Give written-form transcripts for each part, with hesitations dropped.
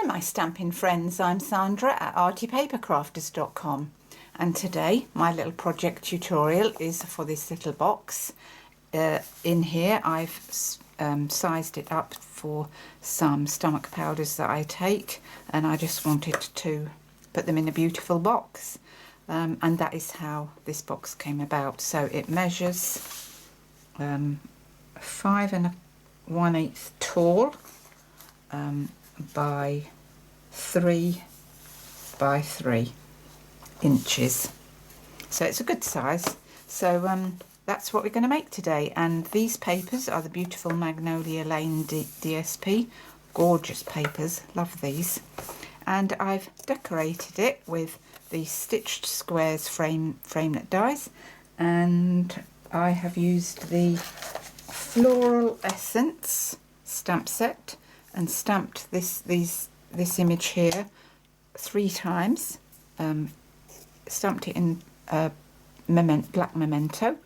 Hi my Stampin' friends, I'm Sandra at artypapercrafters.com, and today my little project tutorial is for this little box. In here I've sized it up for some stomach powders that I take, and I just wanted to put them in a beautiful box, and that is how this box came about. So it measures 5 1/8 tall by 3 by 3 inches, so it's a good size. So that's what we're going to make today, and these papers are the beautiful Magnolia Lane DSP, gorgeous papers, love these. And I've decorated it with the stitched squares framelit dies, and I have used the Floral Essence stamp set and stamped this image here 3 times, stamped it in black memento,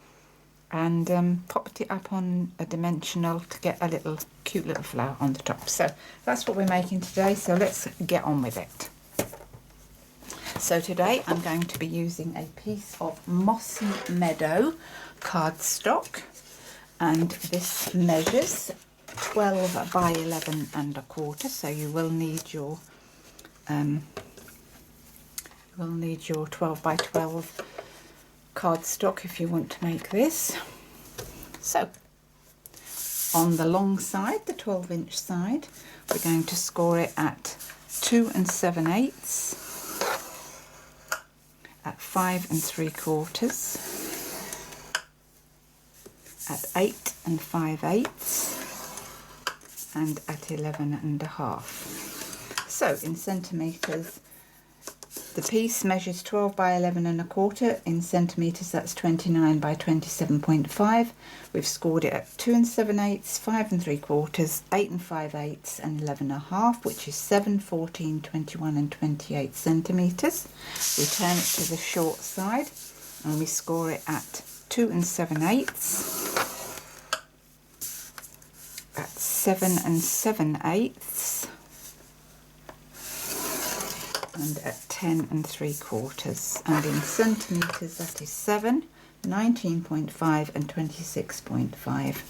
and popped it up on a dimensional to get a little cute little flower on the top. So that's what we're making today, so let's get on with it. So today I'm going to be using a piece of Mossy Meadow cardstock, and this measures 12 by 11 1/4, so you will need your 12 by 12 cardstock if you want to make this. So on the long side, the 12-inch side, we're going to score it at 2 7/8, at 5 3/4, at 8 5/8, and at 11 1/2. So in centimetres, the piece measures 12 by 11 1/4. In centimetres, that's 29 by 27.5. We've scored it at 2 7/8, 5 3/4, 8 5/8, and 11 1/2, which is 7, 14, 21 and 28 centimetres. We turn it to the short side and we score it at 2 7/8, at 7 7/8, and at 10 3/4, and in centimetres that is 7, 19.5 and 26.5.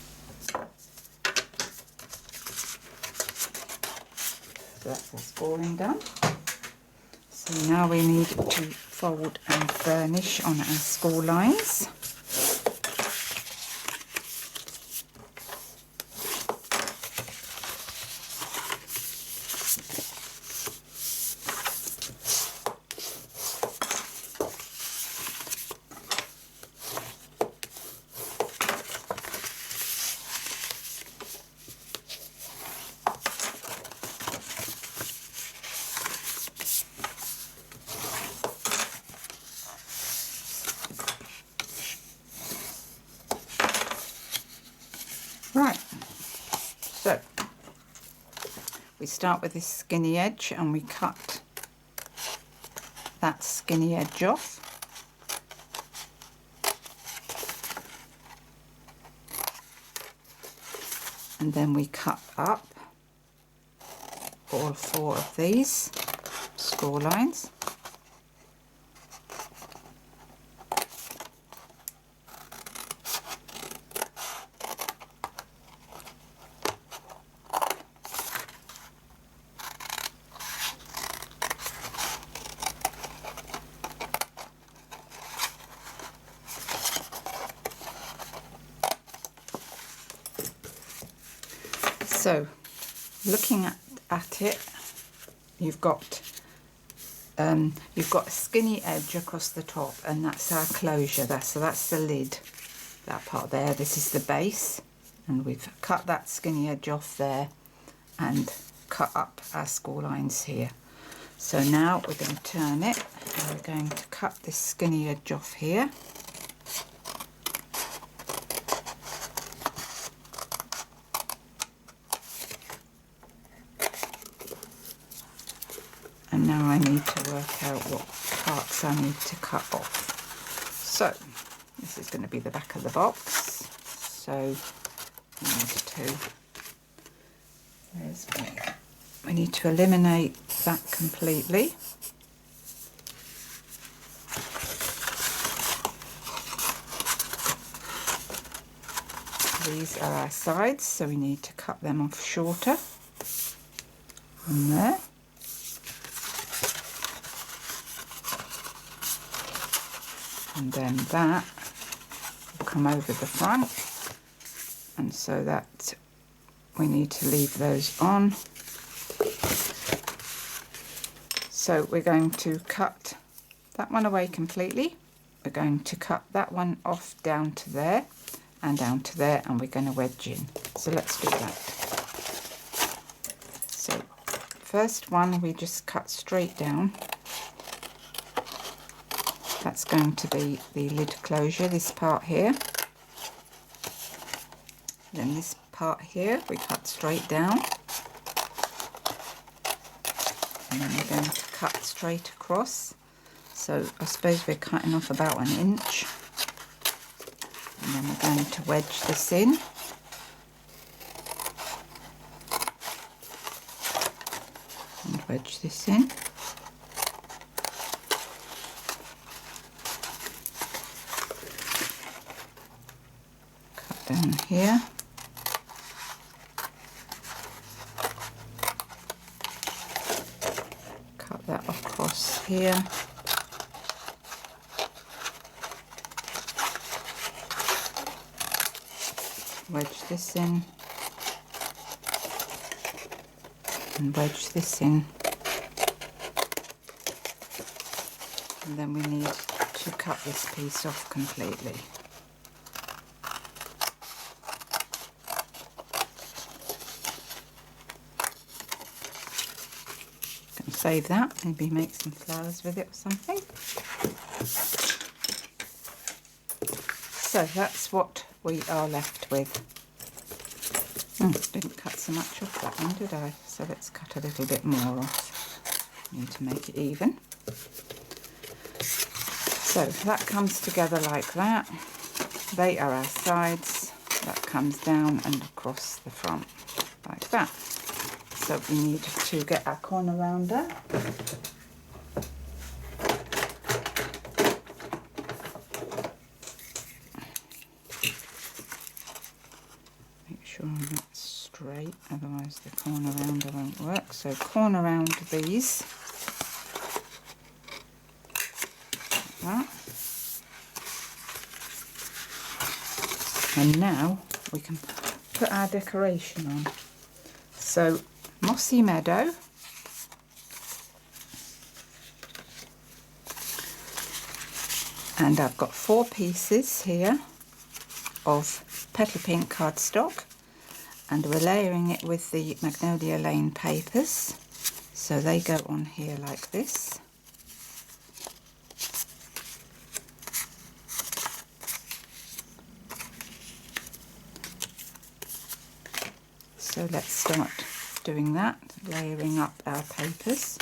So that's our scoring done. So now we need to fold and burnish on our score lines. Right, so we start with this skinny edge and we cut that skinny edge off. And then we cut up all 4 of these score lines. So looking at it, you've got a skinny edge across the top, and that's our closure. So that's the lid, that part there. This is the base, and we've cut that skinny edge off there and cut up our score lines here. So now we're going to turn it and we're going to cut this skinny edge off here. And now I need to work out what parts I need to cut off. So this is going to be the back of the box. So I need to, there's my we need to eliminate that completely. These are our sides, so we need to cut them off shorter on there. And then that will come over the front, and so that we need to leave those on. So we're going to cut that one away completely. We're going to cut that one off down to there and down to there, and we're going to wedge in. So let's do that. So first one we just cut straight down. That's going to be the lid closure, this part here. Then this part here we cut straight down. And then we're going to cut straight across. So I suppose we're cutting off about 1 inch. And then we're going to wedge this in. And wedge this in. Cut down here. Cut that across here. Wedge this in and wedge this in, and then we need to cut this piece off completely. Can save that, maybe make some flowers with it or something. So that's what we are left with. Didn't cut so much off that one, did I? So let's cut a little bit more off. Need to make it even. So that comes together like that. They are our sides. That comes down and across the front like that. So we need to get our corner rounder. That's straight, otherwise the corner rounder won't work. So corner round these like that. And now we can put our decoration on. So mossy meadow, and I've got 4 pieces here of petal pink cardstock, and we're layering it with the Magnolia Lane papers, so they go on here like this. So let's start doing that, layering up our papers.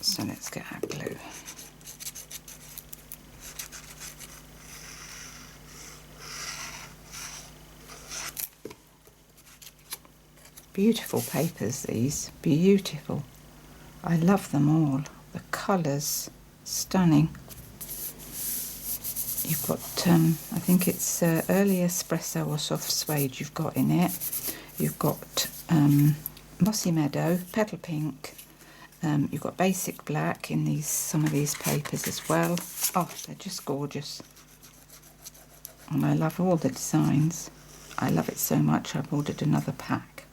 So let's get our glue. Beautiful papers, these, beautiful. I love them all. The colours, stunning. You've got, I think it's early espresso or soft suede you've got in it. You've got mossy meadow, petal pink. You've got basic black in these, some of these papers as well. Oh, they're just gorgeous. And I love all the designs. I love it so much I've ordered another pack.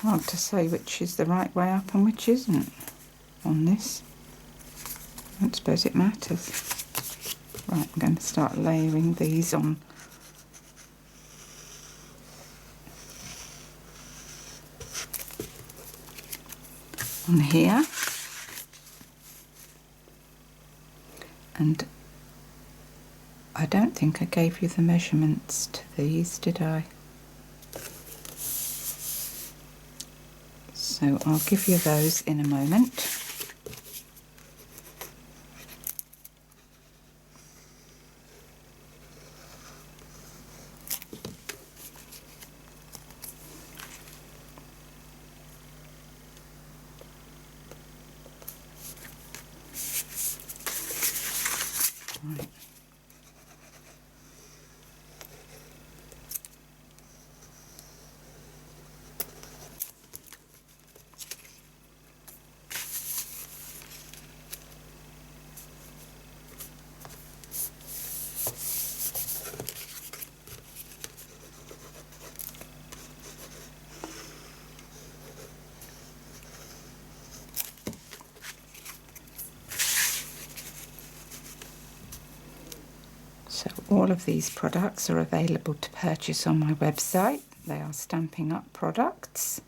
Hard to say which is the right way up and which isn't on this. I don't suppose it matters. Right, I'm going to start layering these on. On here. And I I don't think I gave you the measurements to these, did I? So I'll give you those in a moment. Right. So all of these products are available to purchase on my website. They are Stampin' Up products.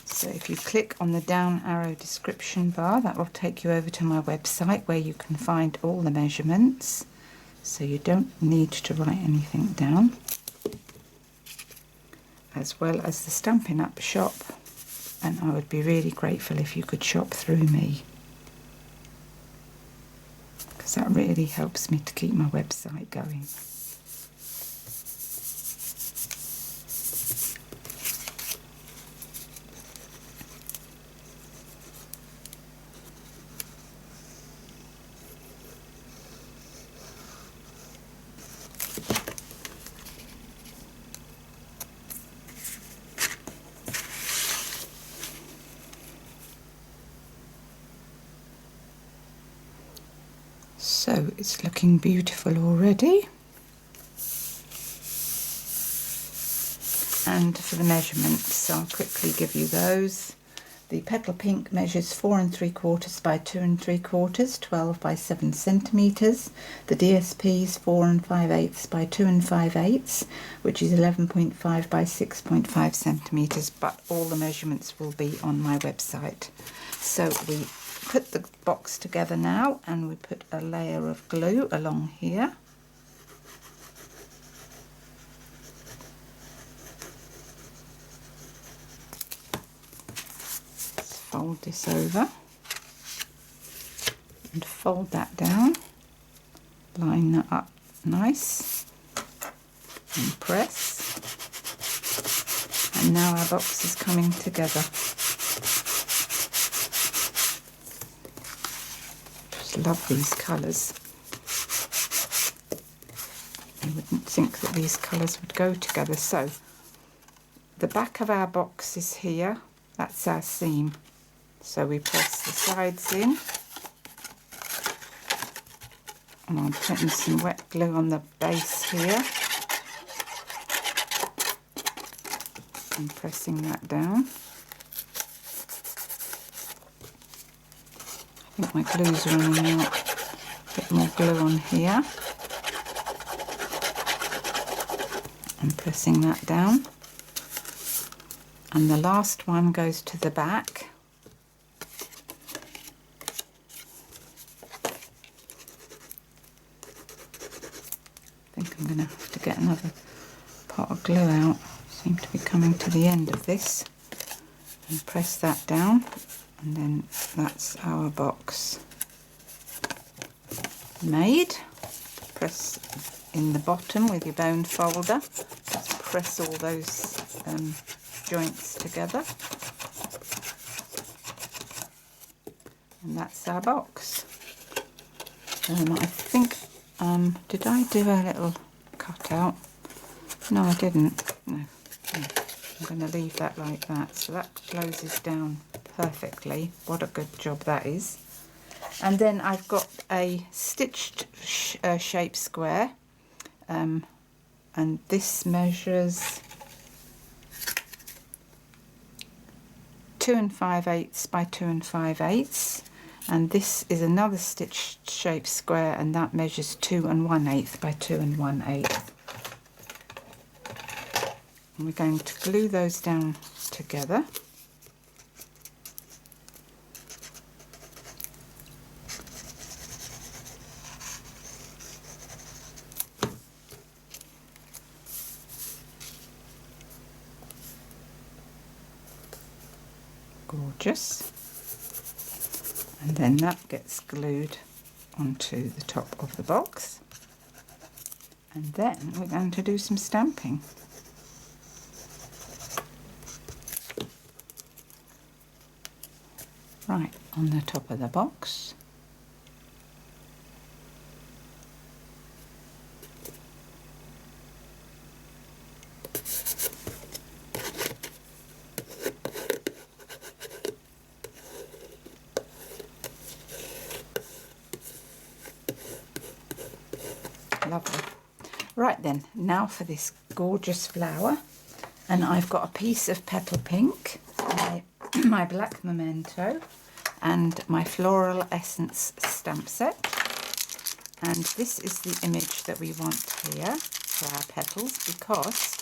So if you click on the down arrow description bar, that will take you over to my website where you can find all the measurements. So you don't need to write anything down. As well as the Stampin' Up shop. And I would be really grateful if you could shop through me, because that really helps me to keep my website going. So it's looking beautiful already. And for the measurements, I'll quickly give you those. The Petal Pink measures 4 3/4 by 2 3/4, 12 by 7 centimetres. The DSP is 4 5/8 by 2 5/8, which is 11.5 by 6.5 centimetres, but all the measurements will be on my website. So we put the box together now, and we put a layer of glue along here. Let's fold this over and fold that down, line that up nice and press, and now our box is coming together. Love these colours. You wouldn't think that these colours would go together. So the back of our box is here, that's our seam. So we press the sides in, and I'm putting some wet glue on the base here and pressing that down. I think my glue's running out. A bit more glue on here. And pressing that down. And the last one goes to the back. I think I'm going to have to get another pot of glue out. Seem to be coming to the end of this. And press that down. And then that's our box made. Press in the bottom with your bone folder. Just press all those joints together. And that's our box. I think, did I do a little cutout? No, I didn't. No. I'm going to leave that like that. So that closes down perfectly. What a good job that is. And then I've got a stitched shape square, and this measures 2 5/8 by 2 5/8, and this is another stitched shape square, and that measures 2 1/8 by 2 1/8. And we're going to glue those down together. gorgeous. And then that gets glued onto the top of the box. And then we're going to do some stamping. Right, on the top of the box. Lovely. Right then, now for this gorgeous flower. And I've got a piece of petal pink, my black memento, and my floral essence stamp set. And this is the image that we want here for our petals, because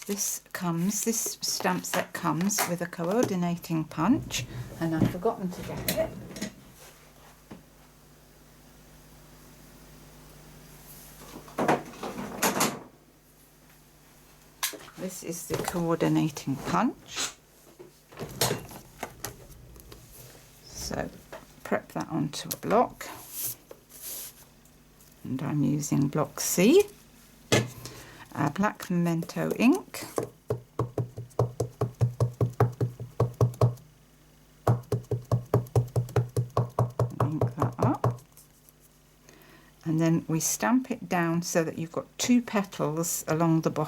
this stamp set comes with a coordinating punch, and I've forgotten to get it. This is the coordinating punch. So prep that onto a block, and I'm using block C, black memento ink, ink that up, and then we stamp it down so that you've got 2 petals along the bottom.